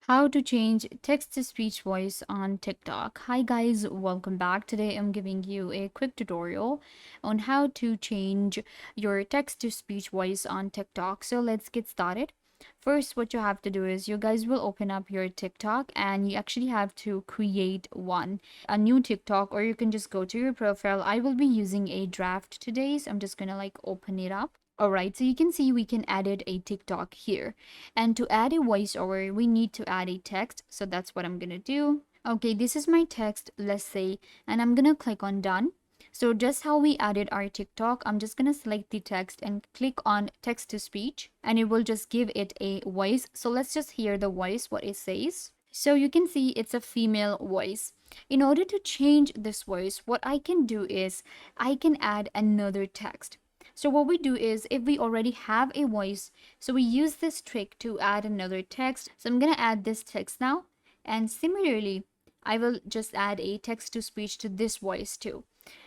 How to change text to speech voice on TikTok. Hi guys, welcome back. Today I'm giving you a quick tutorial on how to change your text to speech voice on TikTok. So let's get started. First, what you have to do is you guys will open up your TikTok and you actually have to create a new TikTok, or you can just go to your profile. I will be using a draft today, so I'm just gonna like open it up. Alright, so you can see we can edit a TikTok here. And to add a voiceover, we need to add a text. So that's what I'm gonna do. Okay, this is my text, let's say, and I'm gonna click on done. So just how we added our TikTok, I'm just gonna select the text and click on text to speech, and it will just give it a voice. So let's just hear the voice, what it says. So you can see it's a female voice. In order to change this voice, what I can do is I can add another text. So what we do is, if we already have a voice, so we use this trick to add another text. So I'm gonna add this text now, and similarly I will just add a text to speech to this voice too.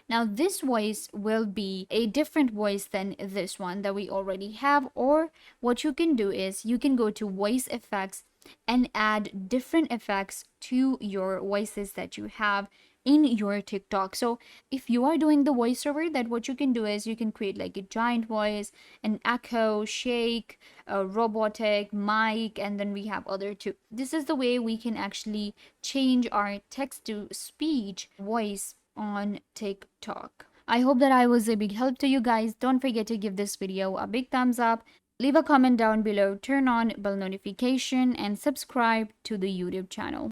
Now this voice will be a different voice than this one that we already have, or what you can do is you can go to voice effects and add different effects to your voices that you have in your TikTok. So if you are doing the voiceover, that what you can do is you can create like a giant voice, an echo, shake, a robotic, mic, and then we have other two. This is the way we can actually change our text to speech voice on TikTok. I hope that I was a big help to you guys. Don't forget to give this video a big thumbs up. Leave a comment down below, turn on bell notification, and subscribe to the YouTube channel.